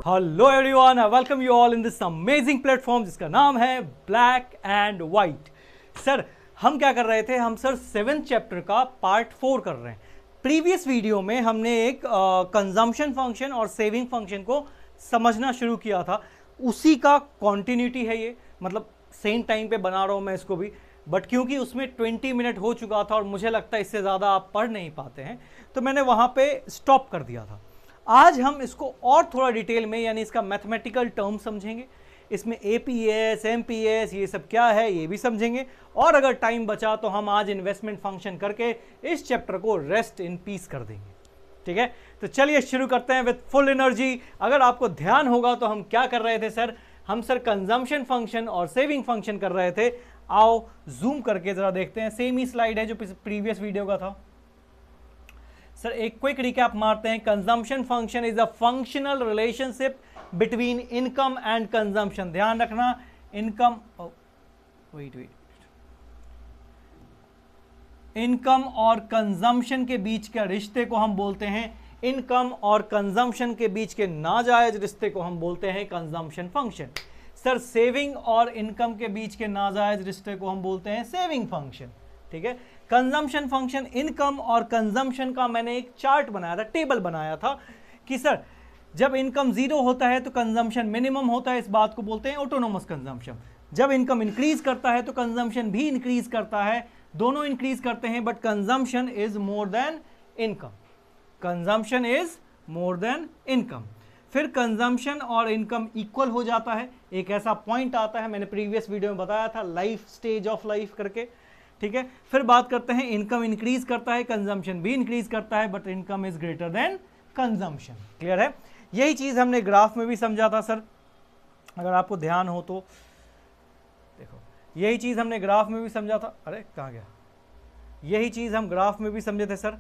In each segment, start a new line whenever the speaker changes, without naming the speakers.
Hello everyone, I welcome you all in this amazing platform जिसका नाम है black and white. Sir हम क्या कर रहे थे, हम सर 7th चैप्टर का पार्ट 4 कर रहे हैं। प्रीवियस वीडियो में हमने एक कंजम्पशन फंक्शन और सेविंग फंक्शन को समझना शुरू किया था, उसी का कॉन्टिन्यूटी है ये। मतलब सेम टाइम पे बना रहा हूँ मैं इसको भी, बट क्योंकि उसमें 20 मिनट हो चुका था और मुझे लगता है इससे ज़्यादा आप पढ़ नहीं पाते हैं, तो मैंने वहाँ पे स्टॉप कर दिया था। आज हम इसको और थोड़ा डिटेल में, यानी इसका मैथमेटिकल टर्म समझेंगे, इसमें एपीएस एमपीएस ये सब क्या है ये भी समझेंगे, और अगर टाइम बचा तो हम आज इन्वेस्टमेंट फंक्शन करके इस चैप्टर को रेस्ट इन पीस कर देंगे। ठीक है, तो चलिए शुरू करते हैं विद फुल एनर्जी। अगर आपको ध्यान होगा तो हम क्या कर रहे थे सर, हम सर कंजम्पशन फंक्शन और सेविंग फंक्शन कर रहे थे। आओ जूम करके जरा देखते हैं, सेम ही स्लाइड है जो प्रीवियस वीडियो का था। सर एक क्विक रिकैप मारते हैं। Consumption function is a functional relationship between income and consumption. ध्यान रखना, इनकम इनकम और कंजम्पशन के बीच के रिश्ते को हम बोलते हैं, इनकम और कंजम्पशन के बीच के नाजायज रिश्ते को हम बोलते हैं कंजम्पशन फंक्शन। सर सेविंग और इनकम के बीच के नाजायज रिश्ते को हम बोलते हैं सेविंग फंक्शन। ठीक है, कंजम्पशन फंक्शन, इनकम और कंजम्पशन का मैंने एक चार्ट बनाया था, टेबल बनाया था कि सर जब इनकम जीरो होता है तो कंजम्पशन मिनिमम होता है, इस बात को बोलते हैं ऑटोनोमस कंजम्पशन। जब इनकम इंक्रीज करता है तो कंजम्पशन भी इंक्रीज करता है, दोनों इंक्रीज करते हैं, but consumption is more than income. Consumption is more than income. फिर कंजम्पशन और इनकम इक्वल हो जाता है, एक ऐसा पॉइंट आता है, मैंने प्रीवियस वीडियो में बताया था, लाइफ स्टेज ऑफ लाइफ करके। ठीक है, फिर बात करते हैं, इनकम इंक्रीज करता है, कंजम्पशन भी इंक्रीज करता है, but income is greater than consumption. Clear है? यही चीज हमने ग्राफ में भी समझा था सर, अगर आपको ध्यान हो तो देखो, यही चीज हमने ग्राफ में भी समझा था। अरे कहाँ गया? यही चीज हम ग्राफ में भी समझे थे सर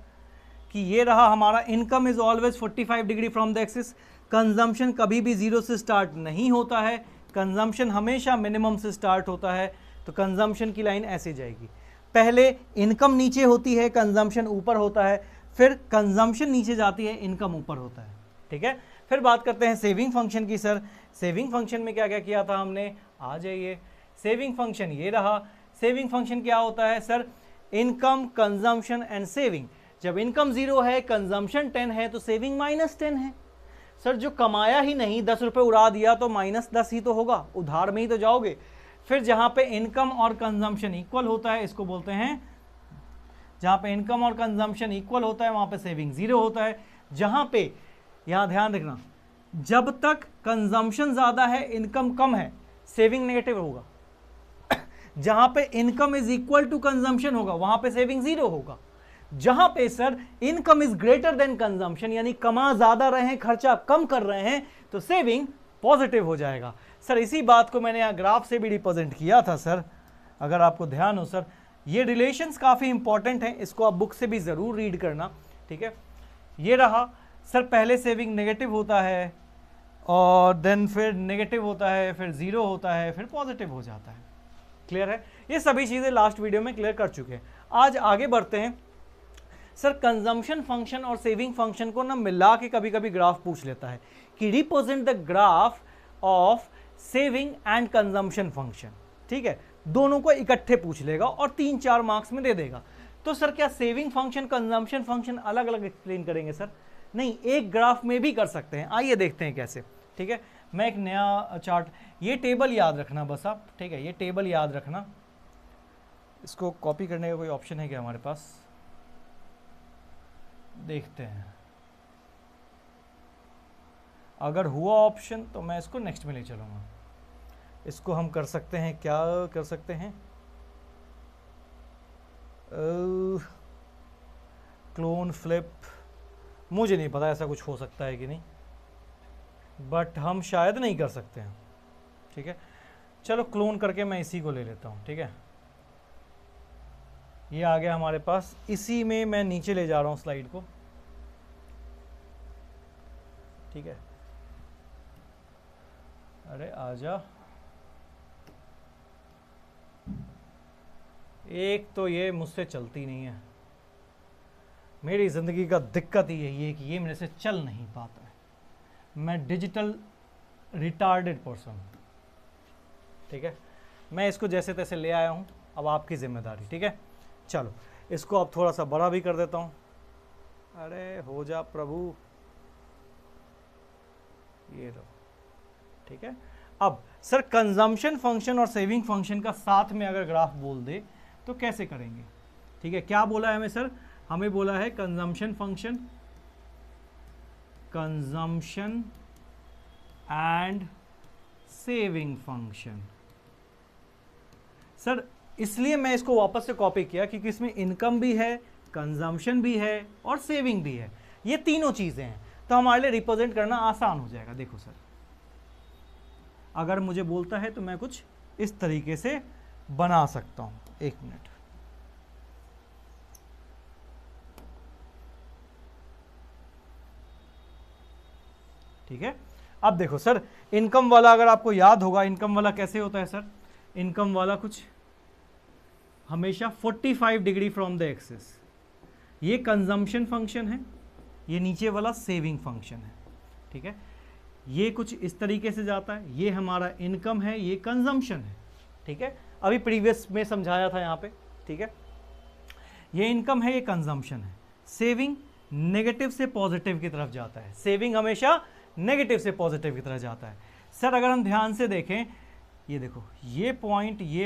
कि ये रहा हमारा, income is always 45 degree from the axis, consumption कभी भी जीरो से स्टार्ट नहीं होता है, कंजम्पशन हमेशा मिनिमम से स्टार्ट होता है। तो कंजम्पशन की लाइन ऐसे जाएगी, पहले इनकम नीचे होती है, कंजम्पशन ऊपर होता है, फिर कंजम्पशन नीचे जाती है, इनकम ऊपर होता है। ठीक है, फिर बात करते हैं सेविंग फंक्शन की। सर सेविंग फंक्शन में क्या क्या किया था हमने, आ जाइए। सेविंग फंक्शन ये रहा। सेविंग फंक्शन क्या होता है sir, income consumption and saving. जब इनकम 0 है, कंजम्पशन 10 है, तो सेविंग -10 है। सर जो कमाया ही नहीं, 10 रुपये उड़ा दिया तो -10 ही तो होगा, उधार में ही तो जाओगे। फिर जहां पे इनकम और कंजम्पशन इक्वल होता है, इसको बोलते हैं, जहां पे इनकम और कंजम्पशन इक्वल होता है वहां पे सेविंग 0 होता है। जहां पे, यहां ध्यान रखना, जब तक कंजम्पशन ज्यादा है, इनकम कम है, सेविंग नेगेटिव होगा। जहां पे income is equal to consumption होगा, वहां पे सेविंग 0 होगा। जहां पे sir income is greater than consumption, यानी कमा ज्यादा रहे हैं, खर्चा कम कर रहे हैं, तो सेविंग पॉजिटिव हो जाएगा। सर इसी बात को मैंने यहाँ ग्राफ से भी रिप्रेजेंट किया था सर, अगर आपको ध्यान हो सर। ये रिलेशंस काफ़ी इंपॉर्टेंट हैं, इसको आप बुक से भी ज़रूर रीड करना। ठीक है, ये रहा सर, पहले सेविंग नेगेटिव होता है और देन फिर नेगेटिव होता है, फिर 0 होता है, फिर पॉजिटिव हो जाता है। क्लियर है? ये सभी चीज़ें लास्ट वीडियो में क्लियर कर चुके हैं। आज आगे बढ़ते हैं। सर कंजम्पशन फंक्शन और सेविंग फंक्शन को ना मिला के कभी कभी ग्राफ पूछ लेता है कि represent the graph of saving and consumption function. ठीक है, दोनों को इकट्ठे पूछ लेगा और 3-4 मार्क्स में दे देगा। तो सर क्या सेविंग फंक्शन कंजम्पशन फंक्शन अलग अलग एक्सप्लेन करेंगे सर? नहीं, एक ग्राफ में भी कर सकते हैं। आइए देखते हैं कैसे। ठीक है, मैं एक नया चार्ट, ये टेबल याद रखना बस आप। ठीक है, ये टेबल याद रखना, इसको कॉपी करने का कोई ऑप्शन है क्या हमारे पास? देखते हैं, अगर हुआ ऑप्शन तो मैं इसको नेक्स्ट में ले चलूंगा। इसको हम कर सकते हैं, क्या कर सकते हैं, क्लोन फ्लिप, मुझे नहीं पता ऐसा कुछ हो सकता है कि नहीं, बट हम शायद नहीं कर सकते हैं। ठीक है, चलो क्लोन करके मैं इसी को ले लेता हूँ। ठीक है, ये आ गया हमारे पास, इसी में मैं नीचे ले जा रहा हूँ स्लाइड को। ठीक है, अरे आजा, एक तो ये मुझसे चलती नहीं है, मेरी ज़िंदगी का दिक्कत ही यही है कि ये मेरे से चल नहीं पाता है। मैं डिजिटल रिटार्डेड पर्सन। ठीक है, मैं इसको जैसे तैसे ले आया हूं, अब आपकी जिम्मेदारी। ठीक है, चलो इसको अब थोड़ा सा बड़ा भी कर देता हूं। अरे हो जा प्रभु, ये लो। ठीक है, अब सर कंजम्पशन फंक्शन और सेविंग फंक्शन का साथ में अगर ग्राफ बोल दे तो कैसे करेंगे? ठीक है, क्या बोला है हमें सर? हमें बोला है consumption function, consumption and saving function. Sir इसलिए मैं इसको वापस से कॉपी किया क्योंकि इसमें इनकम भी है, कंजम्पशन भी है और सेविंग भी है, ये तीनों चीजें हैं, तो हमारे लिए रिप्रेजेंट करना आसान हो जाएगा। देखो सर, अगर मुझे बोलता है तो मैं कुछ इस तरीके से बना सकता हूं। एक मिनट, ठीक है। अब देखो सर, इनकम वाला अगर आपको याद होगा, इनकम वाला कैसे होता है सर? इनकम वाला कुछ हमेशा 45 डिग्री फ्रॉम द एक्सिस, ये कंजम्पशन फंक्शन है, ये नीचे वाला सेविंग फंक्शन है। ठीक है, ये कुछ इस तरीके से जाता है, ये हमारा इनकम है, ये कंजम्पशन है। ठीक है, अभी प्रीवियस में समझाया था यहाँ पे। ठीक है, ये इनकम है, ये कंजम्पशन है। सेविंग नेगेटिव से पॉजिटिव की तरफ जाता है, सेविंग हमेशा नेगेटिव से पॉजिटिव की तरफ जाता है। सर अगर हम ध्यान से देखें, ये देखो, ये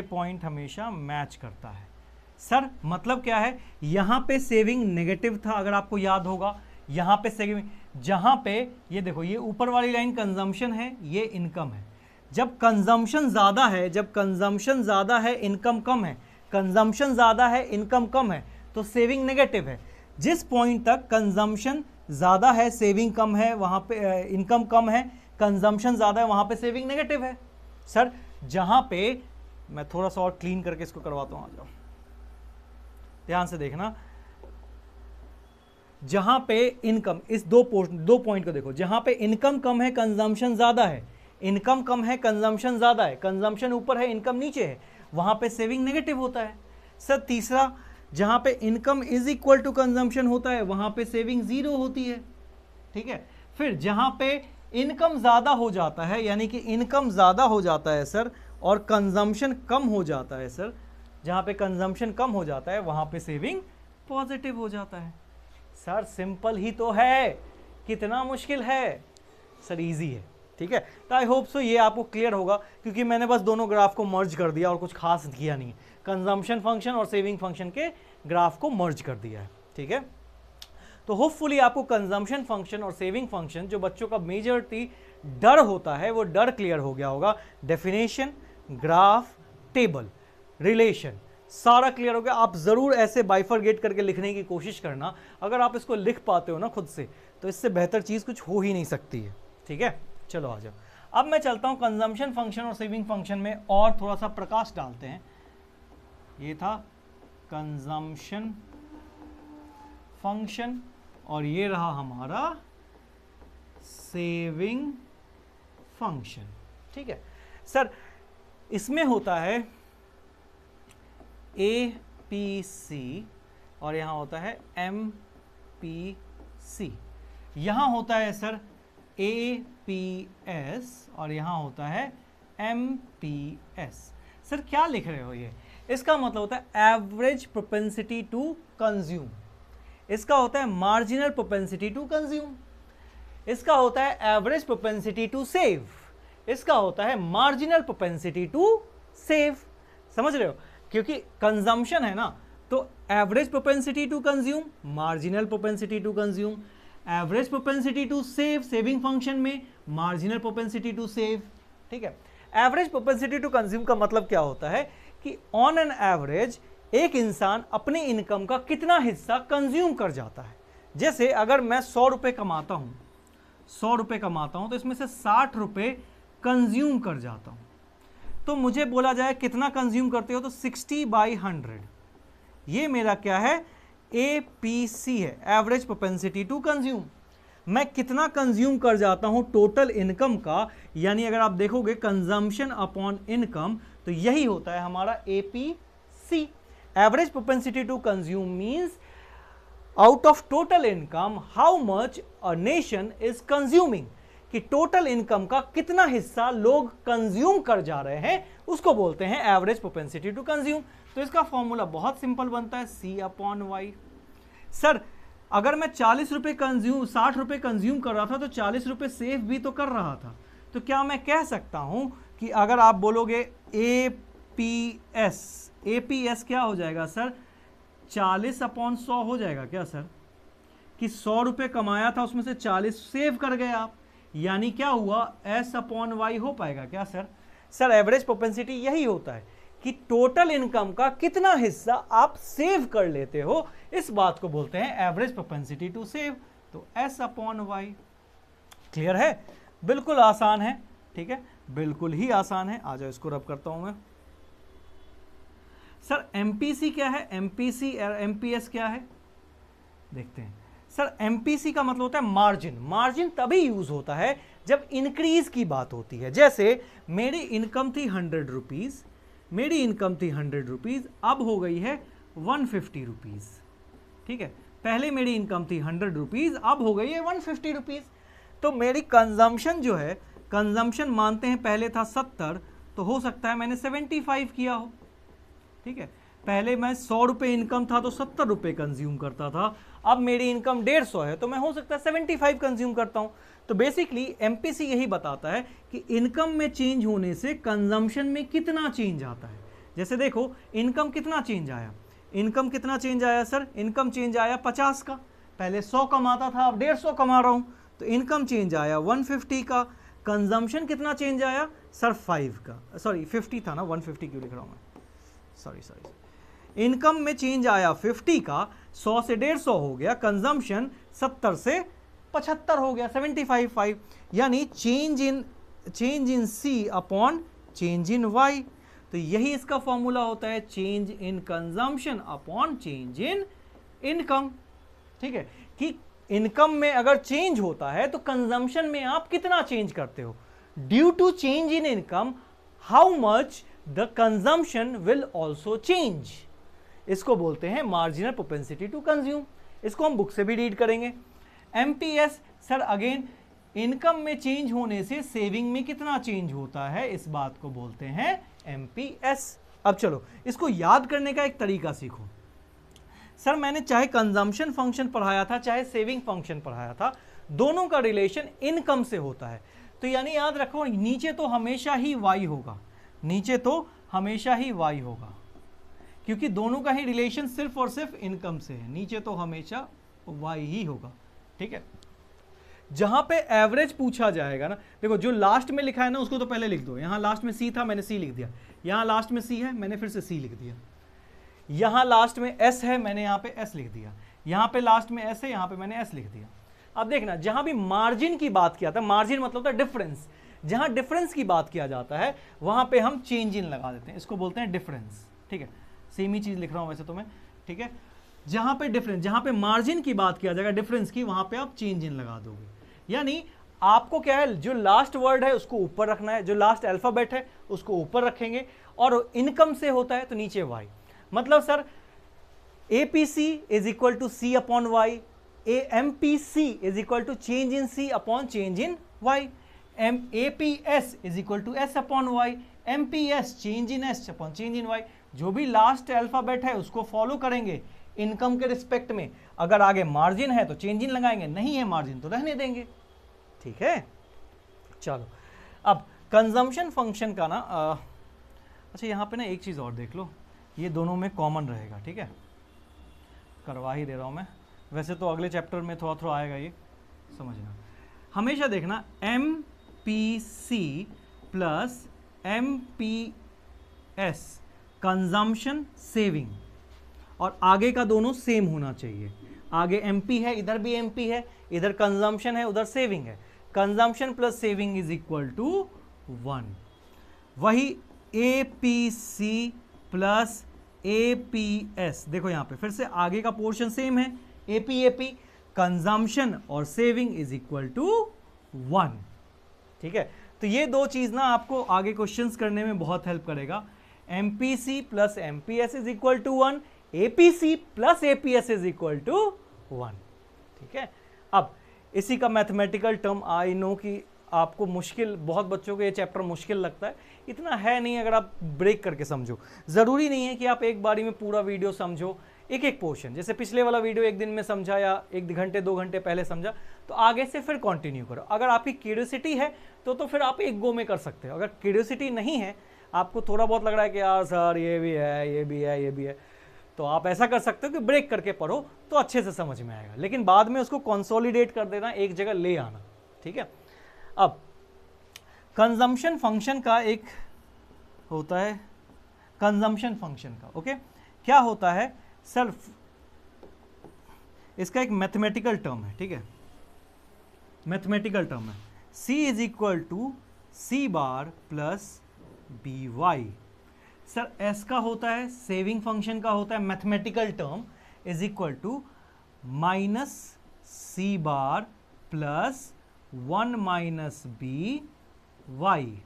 पॉइंट हमेशा मैच करता है। सर मतलब क्या है? यहां पे सेविंग नेगेटिव था, अगर आपको याद होगा, यहां पे सेविंग, जहां पे ये देखो, ये ऊपर वाली लाइन कंजम्पशन है, ये इनकम है। जब कंजम्पशन ज्यादा है, जब कंजम्पशन ज्यादा है, इनकम कम है, कंजम्पशन ज्यादा है, इनकम कम है, तो सेविंग नेगेटिव है। जिस पॉइंट तक कंजम्पशन ज्यादा है, सेविंग कम है, वहां पे इनकम कम है, कंजम्पशन ज्यादा है, वहां पे सेविंग नेगेटिव है। सर जहां पे, मैं थोड़ा सा और क्लीन करके इसको करवाता हूं, आ जाओ, ध्यान से देखना, जहां पे इनकम, इस दो पॉइंट को देखो, जहां पे इनकम कम है, कंजम्पशन ज्यादा है, इनकम कम है, कंजम्पशन ज्यादा है, कंजम्पशन ऊपर है, इनकम नीचे है, वहां पे सेविंग नेगेटिव होता है। सर तीसरा, जहां पे income is equal to consumption होता है, वहां पे सेविंग जीरो होती है। ठीक है, फिर जहां पे इनकम ज्यादा हो जाता है, यानी कि इनकम ज्यादा हो जाता है सर और कंजम्पशन कम हो जाता है सर, जहां पे कंजम्पशन कम हो जाता है वहां पे सेविंग पॉजिटिव हो जाता है। सर सिंपल ही तो है, कितना मुश्किल है सर? इजी है। ठीक है, तो आई होप सो ये आपको क्लियर होगा, क्योंकि मैंने बस दोनों ग्राफ को मर्ज कर दिया और कुछ खास किया नहीं, कंजम्पशन फंक्शन और सेविंग फंक्शन के ग्राफ को मर्ज कर दिया है। ठीक है, तो होपफुली आपको कंजम्पशन फंक्शन और सेविंग फंक्शन, जो बच्चों का मेजॉरिटी डर होता है, वो डर क्लियर हो गया होगा। डेफिनेशन, ग्राफ, टेबल, रिलेशन, सारा क्लियर हो गया। आप जरूर ऐसे बाइफरगेट करके लिखने की कोशिश करना, अगर आप इसको लिख पाते हो ना खुद से, तो इससे बेहतर चीज कुछ हो ही नहीं सकती है। ठीक है, चलो आ जाओ, अब मैं चलता हूं कंजम्पशन फंक्शन और सेविंग फंक्शन में और थोड़ा सा प्रकाश डालते हैं। ये था कंजम्पशन फंक्शन और ये रहा हमारा सेविंग फंक्शन। ठीक है सर, इसमें होता है ए पी सी और यहां होता है एम पी सी, यहां होता है सर ए पी एस और यहां होता है एम पी एस। सर क्या लिख रहे हो ये? इसका मतलब होता है एवरेज प्रोपेंसिटी टू कंज्यूम, इसका होता है मार्जिनल प्रोपेंसिटी टू कंज्यूम, इसका होता है एवरेज प्रोपेंसिटी टू सेव, इसका होता है मार्जिनल प्रोपेंसिटी टू सेव। समझ रहे हो? क्योंकि कंजम्पशन है ना, तो average propensity to consume, marginal propensity to consume, average propensity to save saving function में, मार्जिनल प्रोपेंसिटी टू सेव। ठीक है, एवरेज प्रोपेंसिटी टू कंज्यूम का मतलब क्या होता है कि ऑन एन एवरेज एक इंसान अपनी इनकम का कितना हिस्सा कंज्यूम कर जाता है। जैसे अगर मैं 100 रुपए कमाता हूं, 100 रुपए कमाता हूं, तो इसमें से 60 रुपए कंज्यूम कर जाता हूं, तो मुझे बोला जाए कितना कंज्यूम करते हो, तो 60/100, ये मेरा क्या है? APC है, एवरेज प्रोपेंसिटी टू कंज्यूम। मैं कितना कंज्यूम कर जाता हूं टोटल इनकम का, यानी अगर आप देखोगे कंजम्पशन अपॉन इनकम, तो यही होता है हमारा APC। Average propensity to consume means out of total income how much a nation is consuming, कि टोटल इनकम का कितना हिस्सा लोग कंज्यूम कर जा रहे हैं, उसको बोलते हैं एवरेज प्रोपेंसिटी टू कंज्यूम। तो इसका फॉर्मूला बहुत सिंपल बनता है C/Y। सर अगर मैं 40 रुपए कंज्यूम 60 रुपए कंज्यूम कर रहा था तो 40 रुपए सेव भी तो कर रहा था, तो क्या मैं कह सकता हूं कि अगर आप बोलोगे एपीएस क्या हो जाएगा सर, 40/100 हो जाएगा क्या सर, कि 100 रुपए कमाया था उसमें से 40 सेव कर गए आप, यानी क्या हुआ S/Y हो पाएगा क्या सर? सर एवरेज प्रोपेंसिटी यही होता है कि टोटल इनकम का कितना हिस्सा आप सेव कर लेते हो, इस बात को बोलते हैं एवरेज प्रोपेंसिटी टू सेव। तो S/Y। क्लियर है? बिल्कुल आसान है, ठीक है, बिल्कुल ही आसान है। आ जाओ इसको रब करता हूं मैं। सर एमपीसी क्या है, एमपीसी और एमपीएस क्या है, देखते हैं। सर एमपीसी का मतलब होता है मार्जिन। मार्जिन तभी यूज होता है जब इंक्रीज की बात होती है। जैसे मेरी इनकम थी 100 रुपीज, मेरी इनकम थी 100 रुपीज, अब हो गई है 150 रुपीज, ठीक है। पहले मेरी इनकम थी 100 रुपीज, अब हो गई है 150 रुपीज। तो मेरी कंजम्पशन जो है, कंजम्पशन मानते हैं पहले था 70, तो हो सकता है मैंने 75 किया हो, ठीक है। पहले मैं 100 रुपये इनकम था तो 70 रुपये कंज्यूम करता था, अब मेरी इनकम 150 है तो मैं हो सकता है 75 कंज्यूम करता हूं। तो बेसिकली एमपीसी यही बताता है कि इनकम में चेंज होने से कंजम्पशन में कितना चेंज आता है। जैसे देखो इनकम कितना चेंज आया, इनकम कितना चेंज आया सर, इनकम चेंज आया 50 का, पहले 100 कमाता था अब 150 कमा रहा हूं, तो इनकम चेंज आया 150 का। कंजम्पशन कितना चेंज आया सर 5 का, सॉरी 50 था ना, 150 क्यों लिख रहा हूं मैं, सॉरी। इनकम में चेंज आया 50 का, 100 से 150 हो गया, कंजम्पशन 70 से 75 हो गया, 75, यानी change in C upon change in Y. तो यही इसका फॉर्मूला होता है, change in consumption upon change in income, ठीक है। कि इनकम में अगर चेंज होता है तो कंजम्पशन में आप कितना चेंज करते हो, due to change in income how much the consumption will also change. इसको बोलते हैं मार्जिनल प्रोपेंसिटी टू कंज्यूम। इसको हम बुक से भी रीड करेंगे। एमपीएस सर अगेन इनकम में चेंज होने से सेविंग में कितना चेंज होता है, इस बात को बोलते हैं एमपीएस। अब चलो इसको याद करने का एक तरीका सीखो। सर मैंने चाहे कंजम्पशन फंक्शन पढ़ाया था चाहे सेविंग फंक्शन पढ़ाया था, दोनों का रिलेशन इनकम से होता है। तो यानी याद रखो नीचे तो हमेशा ही वाई होगा, नीचे तो हमेशा ही वाई होगा, क्योंकि दोनों का ही रिलेशन सिर्फ और सिर्फ इनकम से है, नीचे तो हमेशा वाई ही होगा, ठीक है। जहां पे एवरेज पूछा जाएगा ना, देखो जो लास्ट में लिखा है ना उसको तो पहले लिख दो। यहां लास्ट में सी था मैंने सी लिख दिया, यहां लास्ट में सी है मैंने फिर से सी लिख दिया, यहां लास्ट में एस है मैंने यहां पे एस लिख दिया, यहां पे लास्ट में एस है यहां पे मैंने एस लिख दिया। अब देखना जहां भी मार्जिन की बात किया था, मार्जिन मतलब था डिफरेंस, जहां डिफरेंस की बात किया जाता है वहां पे हम चेंज इन लगा देते हैं, इसको बोलते हैं डिफरेंस, ठीक है। सेम ही चीज लिख रहा हूं वैसे तो मैं, ठीक है। जहां पे डिफरेंस, जहां पे मार्जिन की बात किया जाएगा डिफरेंस की, वहां पे आप चेंज इन लगा दोगे। यानी आपको क्या है, जो लास्ट वर्ड है उसको ऊपर रखना है, जो लास्ट अल्फाबेट है उसको ऊपर रखेंगे, और इनकम से होता है तो नीचे वाई। मतलब sir APC is equal to C upon Y, MPC is equal to change in C upon change in Y, APS is equal to S upon Y, MPS change in S upon change in Y. जो भी last alphabet है उसको follow करेंगे income के respect में। अगर आगे margin है तो चेंज इन लगाएंगे, नहीं है मार्जिन तो रहने देंगे, ठीक है। चलो अब कंजम्पशन फंक्शन का ना अच्छा यहां पे ना एक चीज और देख लो, ये दोनों में कॉमन रहेगा, ठीक है, करवा ही दे रहा हूं मैं, वैसे तो अगले चैप्टर में थोड़ा थोड़ा आएगा, ये समझना। हमेशा देखना M P C plus M P S consumption saving, और आगे का दोनों सेम होना चाहिए। आगे एमपी है, इधर भी एमपी है, इधर कंजम्पशन है, उधर सेविंग है। Consumption plus saving is equal to 1। वही एपीसी प्लस एपीएस, देखो यहां पे फिर से आगे का पोर्शन सेम है, एपी कंजम्पशन और सेविंग इज इक्वल टू 1, ठीक है। तो ये दो चीज ना आपको आगे क्वेश्चंस करने में बहुत हेल्प करेगा। MPC plus MPS is equal to 1, APC plus APS is equal to 1, ठीक है। अब इसी का मैथमेटिकल टर्म आई नो कि आपको मुश्किल, बहुत बच्चों को ये चैप्टर मुश्किल लगता है, इतना है नहीं अगर आप ब्रेक करके समझो। ज़रूरी नहीं है कि आप एक बारी में पूरा वीडियो समझो, एक एक पोर्शन, जैसे पिछले वाला वीडियो एक दिन में समझा या 1 घंटे 2 घंटे पहले समझा, तो आगे से फिर कंटिन्यू करो। अगर आपकी क्यूरियोसिटी है तो फिर आप एक गो में कर सकते हो। अगर क्यूरियोसिटी नहीं है, आपको थोड़ा बहुत लग रहा है कि यार सर ये भी है, ये भी है, ये भी है, तो आप ऐसा कर सकते हो कि ब्रेक करके पढ़ो तो अच्छे से समझ में आएगा, लेकिन बाद में उसको कंसोलिडेट कर देना, एक जगह ले आना, ठीक है। अब कंजम्पशन फंक्शन का एक होता है, कंजम्पशन फंक्शन का, ओके, क्या होता है सर, इसका एक मैथमेटिकल टर्म है, ठीक है, मैथमेटिकल टर्म है, C is equal to C bar plus B Y. Sir S का होता है, सेविंग फंक्शन का होता है, mathematical term is equal to minus C bar plus 1 minus B Y.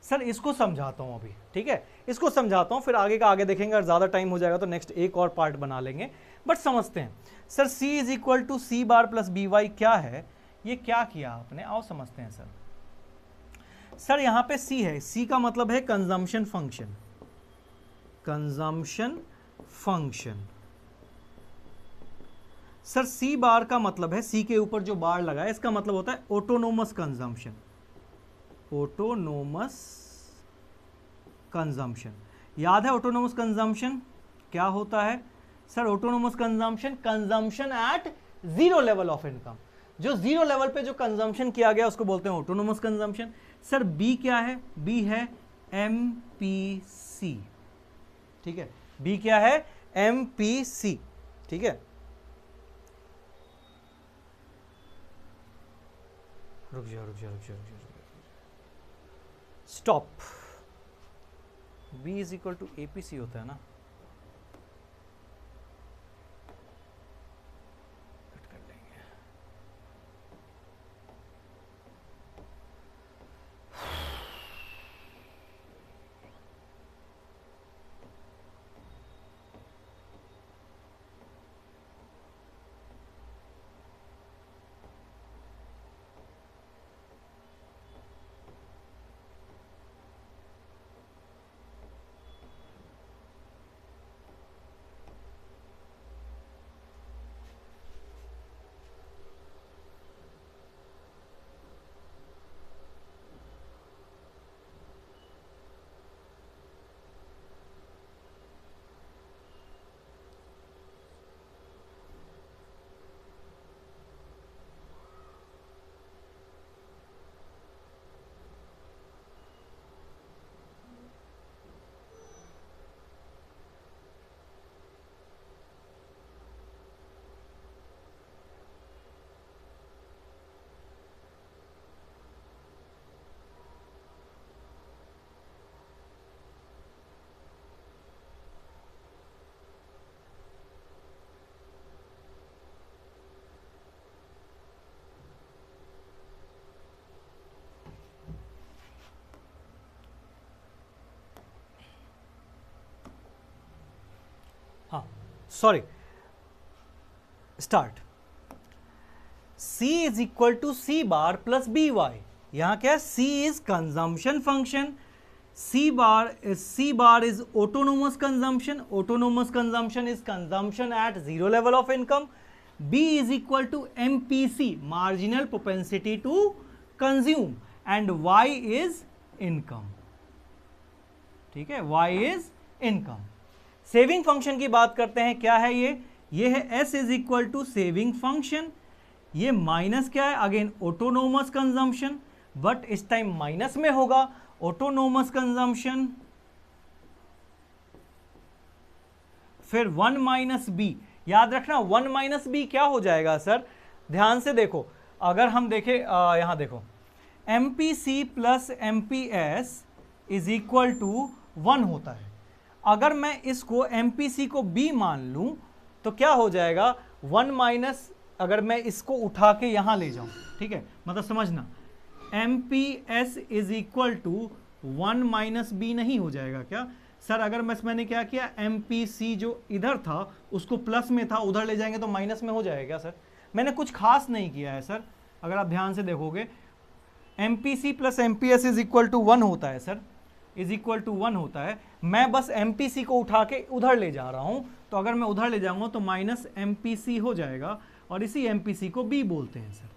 Sir इसको समझाता हूं अभी, ठीक है, इसको समझाता हूं, फिर आगे का आगे देखेंगे, अगर ज़्यादा टाइम हो जाएगा तो नेक्स्ट एक और पार्ट बना लेंगे, बट समझते हैं। Sir C is equal to C bar plus B Y क्या है, ये क्या किया आपने, आओ समझते हैं। सर यहां पे C है, C का मतलब है consumption function, consumption function. Sir C बार का मतलब है, C के ऊपर जो बार लगा है इसका मतलब होता है ऑटोनोमस कंजम्पशन, ऑटोनोमस कंजम्पशन। याद है ऑटोनोमस कंजम्पशन क्या होता है? Sir autonomous consumption, consumption at zero level of income, जो जीरो लेवल पे जो कंजम्पशन किया गया उसको बोलते हैं ऑटोनोमस कंजम्पशन। सर बी क्या है? बी है एमपीसी, ठीक है, बी क्या है? एमपीसी, ठीक है। रुक जाओ रुक जाओ रुक जाओ रुक जाओ, stop. B is equal to APC होता है ना, कट कर लेंगे। हाँ sorry, start. C is equal to C bar plus B Y. यहां क्या है? C is consumption function, C bar is autonomous consumption, autonomous consumption is consumption at zero level of income. B is equal to MPC, marginal propensity to consume, and Y is income, ठीक है, Y is income. Saving function की बात करते हैं, क्या है ये है S is equal to saving function. ये माइनस क्या है? अगेन ऑटोनोमस कंजम्पशन, बट इस टाइम माइनस में होगा। ऑटोनोमस कंजम्पशन फिर 1 माइनस बी, याद रखना 1 माइनस बी क्या हो जाएगा सर? ध्यान से देखो, अगर हम देखें यहां देखो, MPC plus MPS is equal to 1 होता है। अगर मैं इसको MPC को B मान लूं तो क्या हो जाएगा? 1 माइनस, अगर मैं इसको उठा के यहां ले जाऊं, ठीक है, मतलब समझना, MPS is equal to 1 minus B नहीं हो जाएगा क्या सर? अगर मैंने क्या किया, MPC जो इधर था उसको प्लस में था, उधर ले जाएंगे तो माइनस में हो जाएगा सर। मैंने कुछ खास नहीं किया है सर, अगर आप ध्यान से देखोगे MPC plus MPS is equal to 1 होता है सर, इज इक्वल टू 1 होता है। मैं बस MPC को उठा के उधर ले जा रहा हूं, तो अगर मैं उधर ले जाऊंगा तो माइनस MPC हो जाएगा, और इसी MPC को B बोलते हैं सर।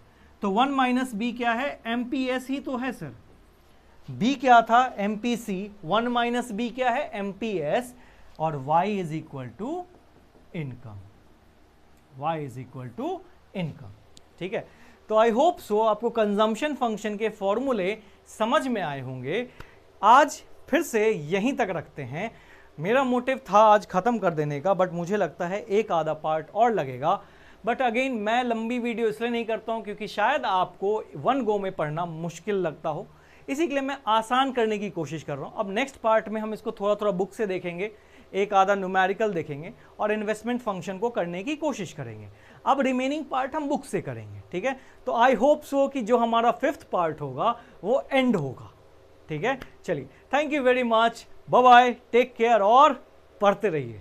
तो 1 माइनस B क्या है, MPS ही तो है सर। B क्या था, MPC, 1 माइनस B क्या है, MPS, और Y is equal to income, Y is equal to income. ठीक है, तो आई होप सो आपको कंजम्पशन फंक्शन के फॉर्मूले समझ में आए होंगे। आज फिर से यहीं तक रखते हैं। मेरा मोटिव था आज ख़त्म कर देने का, बट मुझे लगता है एक आधा पार्ट और लगेगा। बट अगेन मैं लंबी वीडियो इसलिए नहीं करता हूँ क्योंकि शायद आपको वन गो में पढ़ना मुश्किल लगता हो, इसी के लिए मैं आसान करने की कोशिश कर रहा हूँ। अब नेक्स्ट पार्ट में हम इसको थोड़ा थोड़ा बुक से देखेंगे, एक आधा न्यूमेरिकल देखेंगे और इन्वेस्टमेंट फंक्शन को करने की कोशिश करेंगे। अब रिमेनिंग पार्ट हम बुक से करेंगे। ठीक है, तो आई होप सो कि जो हमारा 5th पार्ट होगा वो एंड होगा। ठीक है, चलिए, thank you very much, bye bye, take care और पढ़ते रहिए।